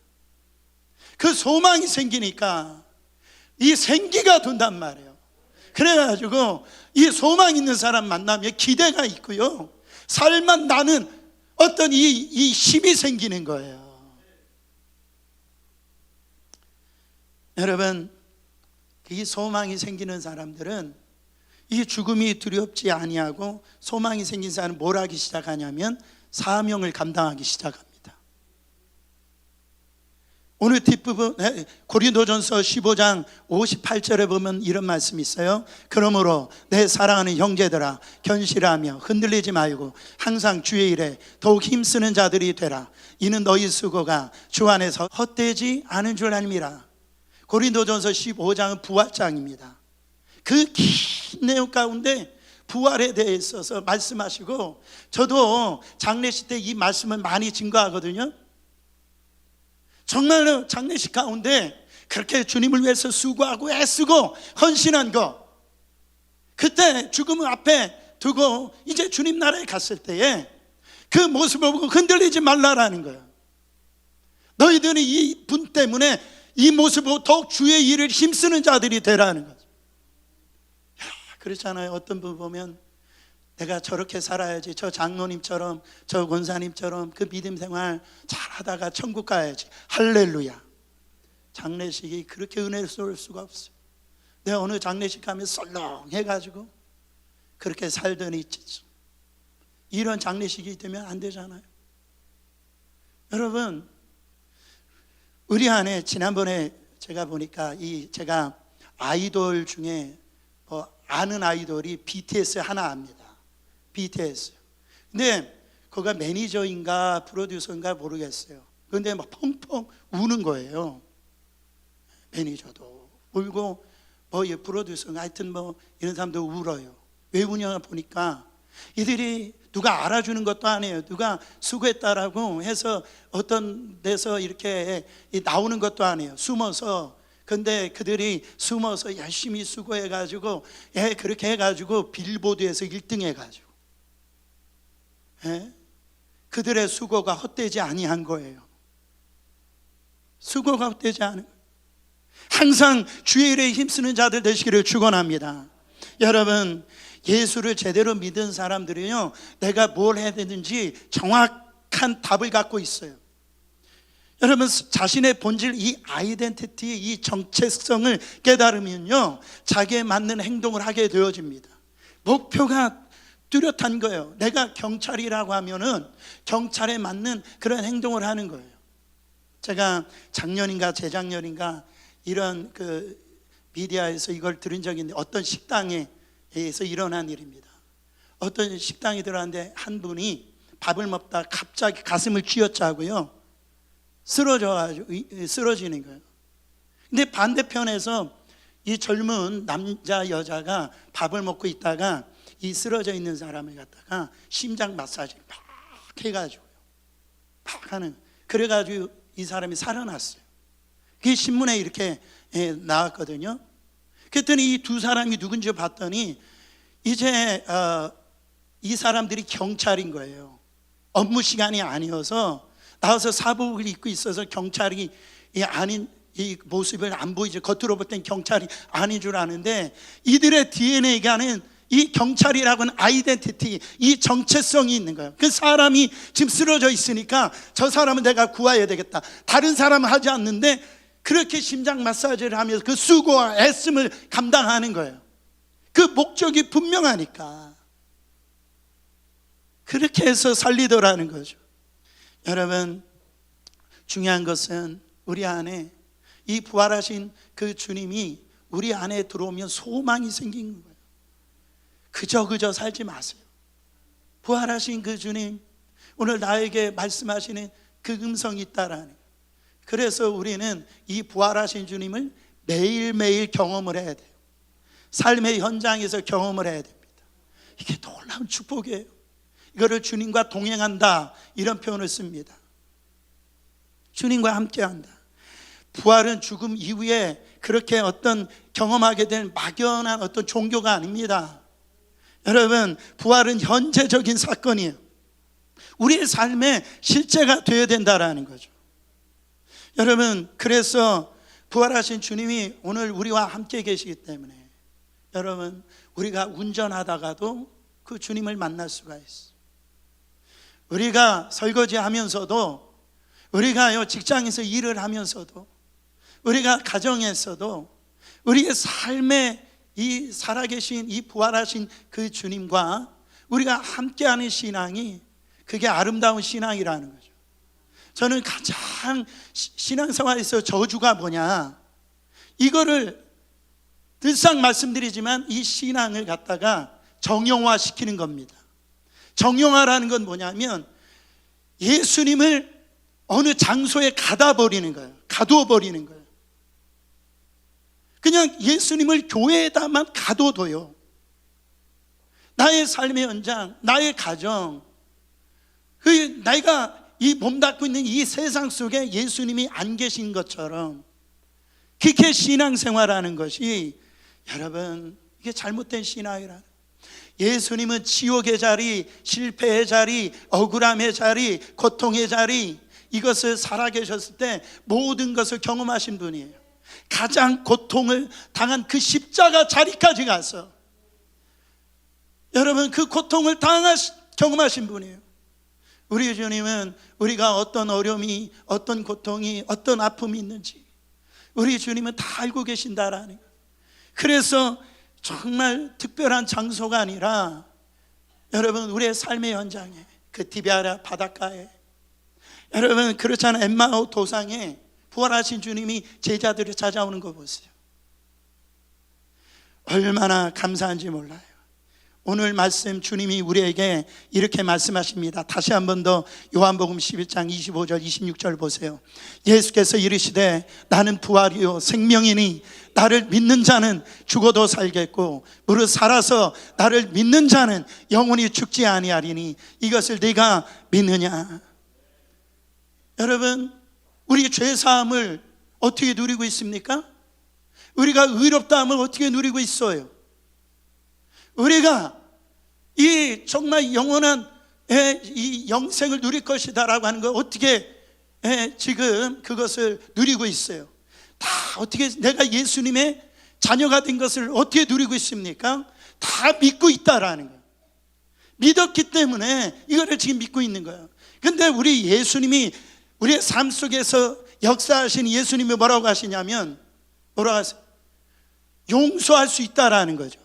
그 소망이 생기니까 이 생기가 돈단 말이에요. 그래가지고 이 소망 있는 사람 만나면 기대가 있고요, 살만 나는 어떤 이 힘이 생기는 거예요. 여러분, 이 소망이 생기는 사람들은 이 죽음이 두렵지 아니하고, 소망이 생긴 사람은 뭘 하기 시작하냐면 사명을 감당하기 시작합니다. 오늘 뒷부분 고린도전서 15장 58절에 보면 이런 말씀이 있어요. 그러므로 내 사랑하는 형제들아, 견실하며 흔들리지 말고 항상 주의 일에 더욱 힘쓰는 자들이 되라. 이는 너희 수고가 주 안에서 헛되지 않은 줄 알미라. 고린도전서 15장은 부활장입니다. 그 긴 내용 가운데 부활에 대해 있어서 말씀하시고, 저도 장례식 때 이 말씀을 많이 증거하거든요. 정말로 장례식 가운데 그렇게 주님을 위해서 수고하고 애쓰고 헌신한 거, 그때 죽음을 앞에 두고 이제 주님 나라에 갔을 때에 그 모습을 보고 흔들리지 말라라는 거예요. 너희들이 이 분 때문에 이 모습을 보고 더욱 주의 일을 힘쓰는 자들이 되라는 거죠. 그렇잖아요. 어떤 분 보면 내가 저렇게 살아야지, 저 장로님처럼, 저 권사님처럼 그 믿음 생활 잘하다가 천국 가야지. 할렐루야. 장례식이 그렇게 은혜스러울 수가 없어요. 내 어느 장례식 가면 썰렁해가지고 그렇게 살더니 있지. 이런 장례식이 되면 안 되잖아요. 여러분, 우리 안에 지난번에 제가 보니까 제가 아이돌 중에 아는 아이돌이 BTS 하나 압니다. BTS. 근데 그가 매니저인가 프로듀서인가 모르겠어요. 근데 막 펑펑 우는 거예요. 매니저도 울고 프로듀서인가 하여튼 이런 사람도 울어요. 왜 우냐 보니까 이들이 누가 알아주는 것도 아니에요. 누가 수고했다라고 해서 어떤 데서 이렇게 나오는 것도 아니에요. 숨어서. 근데 그들이 숨어서 열심히 수고해가지고 그렇게 해가지고 빌보드에서 1등 해가지고 그들의 수고가 헛되지 아니한 거예요. 수고가 헛되지 않은 거예요. 항상 주의 일에 힘쓰는 자들 되시기를 축원합니다. 여러분, 예수를 제대로 믿은 사람들은요, 내가 뭘 해야 되는지 정확한 답을 갖고 있어요. 여러분, 자신의 본질, 이 아이덴티티, 이 정체성을 깨달으면요, 자기에 맞는 행동을 하게 되어집니다. 목표가 뚜렷한 거예요. 내가 경찰이라고 하면은 경찰에 맞는 그런 행동을 하는 거예요. 제가 작년인가 재작년인가 이런 미디어에서 이걸 들은 적이 있는데, 어떤 식당에서 일어난 일입니다. 어떤 식당에 들어갔는데 한 분이 밥을 먹다 갑자기 가슴을 쥐어짜고요, 쓰러지는 거예요. 근데 반대편에서 이 젊은 남자 여자가 밥을 먹고 있다가 이 쓰러져 있는 사람을 갖다가 심장 마사지를 막 해가지고요, 막 하는, 그래가지고 이 사람이 살아났어요. 그게 신문에 이렇게 나왔거든요. 그랬더니 이 두 사람이 누군지 봤더니 이제 이 사람들이 경찰인 거예요. 업무 시간이 아니어서 나와서 사복을 입고 있어서 경찰이 아닌 이 모습을 안 보이죠. 겉으로 볼 땐 경찰이 아닌 줄 아는데, 이들의 DNA가는 이 경찰이라고는 아이덴티티, 이 정체성이 있는 거예요. 그 사람이 지금 쓰러져 있으니까 저 사람은 내가 구해야 되겠다. 다른 사람은 하지 않는데 그렇게 심장 마사지를 하면서 그 수고와 애씀을 감당하는 거예요. 그 목적이 분명하니까 그렇게 해서 살리더라는 거죠. 여러분, 중요한 것은 우리 안에 이 부활하신 그 주님이 우리 안에 들어오면 소망이 생기는 거예요. 그저 살지 마세요. 부활하신 그 주님, 오늘 나에게 말씀하시는 그 음성이 있다라는 거예요. 그래서 우리는 이 부활하신 주님을 매일매일 경험을 해야 돼요. 삶의 현장에서 경험을 해야 됩니다. 이게 놀라운 축복이에요. 이거를 주님과 동행한다, 이런 표현을 씁니다. 주님과 함께한다. 부활은 죽음 이후에 그렇게 어떤 경험하게 될 막연한 어떤 종교가 아닙니다. 여러분, 부활은 현재적인 사건이에요. 우리의 삶에 실제가 되어야 된다라는 거죠. 여러분, 그래서 부활하신 주님이 오늘 우리와 함께 계시기 때문에 여러분, 우리가 운전하다가도 그 주님을 만날 수가 있어요. 우리가 설거지 하면서도, 우리가 직장에서 일을 하면서도, 우리가 가정에서도 우리의 삶에 이 살아계신 이 부활하신 그 주님과 우리가 함께하는 신앙이, 그게 아름다운 신앙이라는 거죠. 저는 가장 신앙생활에서 저주가 뭐냐, 이거를 늘상 말씀드리지만 이 신앙을 갖다가 정형화시키는 겁니다. 정형화라는 건 뭐냐면 예수님을 어느 장소에 가둬 버리는 거예요. 그냥 예수님을 교회에다만 가둬둬요. 나의 삶의 현장, 나의 가정, 내가 이 몸담고 있는 이 세상 속에 예수님이 안 계신 것처럼, 그렇게 신앙생활하는 것이, 여러분, 이게 잘못된 신앙이라는, 예수님은 지옥의 자리, 실패의 자리, 억울함의 자리, 고통의 자리, 이것을 살아계셨을 때 모든 것을 경험하신 분이에요. 가장 고통을 당한 그 십자가 자리까지 가서 여러분, 그 고통을 경험하신 분이에요. 우리 주님은 우리가 어떤 어려움이, 어떤 고통이, 어떤 아픔이 있는지 우리 주님은 다 알고 계신다라는 거예요. 그래서 정말 특별한 장소가 아니라 여러분 우리의 삶의 현장에, 그 디베아라 바닷가에, 여러분 그렇잖아요. 엠마오 도상에 부활하신 주님이 제자들을 찾아오는 거 보세요. 얼마나 감사한지 몰라요. 오늘 말씀 주님이 우리에게 이렇게 말씀하십니다. 다시 한 번 더 요한복음 11장 25절 26절 보세요. 예수께서 이르시되 나는 부활이요 생명이니 나를 믿는 자는 죽어도 살겠고 무릇 살아서 나를 믿는 자는 영원히 죽지 아니하리니 이것을 네가 믿느냐. 여러분 우리 죄사함을 어떻게 누리고 있습니까? 우리가 의롭다함을 어떻게 누리고 있어요? 우리가 이 정말 영원한 이 영생을 누릴 것이다라고 하는 걸 어떻게 지금 그것을 누리고 있어요? 다 어떻게 내가 예수님의 자녀가 된 것을 어떻게 누리고 있습니까? 다 믿고 있다라는 거예요. 믿었기 때문에 이거를 지금 믿고 있는 거예요. 근데 우리 예수님이 우리의 삶 속에서 역사하신 예수님이 뭐라고 하시냐면 뭐라고 하세요? 용서할 수 있다라는 거죠.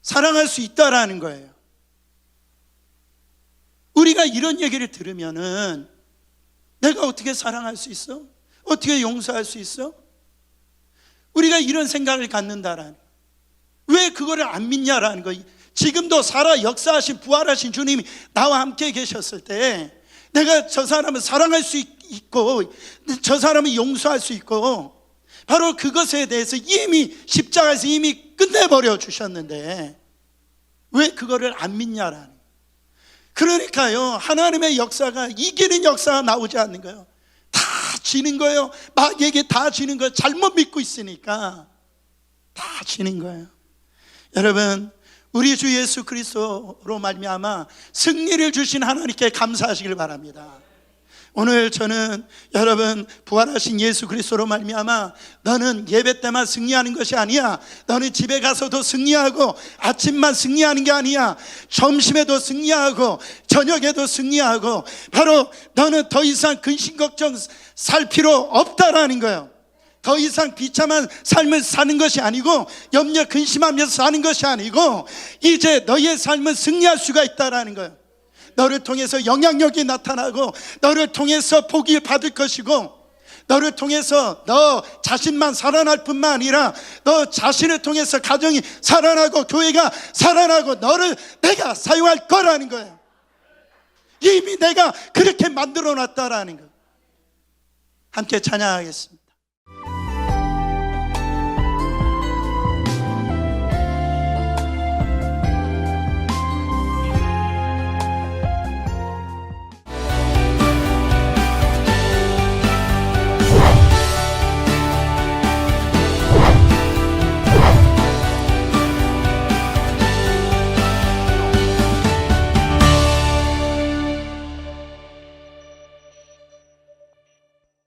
사랑할 수 있다라는 거예요. 우리가 이런 얘기를 들으면은 내가 어떻게 사랑할 수 있어? 어떻게 용서할 수 있어? 우리가 이런 생각을 갖는다라는 거예요. 왜 그거를 안 믿냐라는 거예요. 지금도 살아 역사하신 부활하신 주님이 나와 함께 계셨을 때 내가 저 사람을 사랑할 수 있고 저 사람을 용서할 수 있고 바로 그것에 대해서 이미 십자가에서 이미 끝내버려 주셨는데 왜 그거를 안 믿냐라는 거예요. 그러니까요 하나님의 역사가 이기는 역사가 나오지 않는 거예요. 다 지는 거예요. 마귀에게 다 지는 거예요. 잘못 믿고 있으니까 다 지는 거예요. 여러분 우리 주 예수 그리스도로 말미암아 승리를 주신 하나님께 감사하시길 바랍니다. 오늘 저는 여러분 부활하신 예수 그리스도로 말미암아 너는 예배 때만 승리하는 것이 아니야. 너는 집에 가서도 승리하고 아침만 승리하는 게 아니야. 점심에도 승리하고 저녁에도 승리하고 바로 너는 더 이상 근심 걱정 살 필요 없다라는 거예요. 더 이상 비참한 삶을 사는 것이 아니고 염려 근심하면서 사는 것이 아니고 이제 너의 삶은 승리할 수가 있다라는 거예요. 너를 통해서 영향력이 나타나고 너를 통해서 복을 받을 것이고 너를 통해서 너 자신만 살아날 뿐만 아니라 너 자신을 통해서 가정이 살아나고 교회가 살아나고 너를 내가 사용할 거라는 거예요. 이미 내가 그렇게 만들어 놨다라는 거예요. 함께 찬양하겠습니다.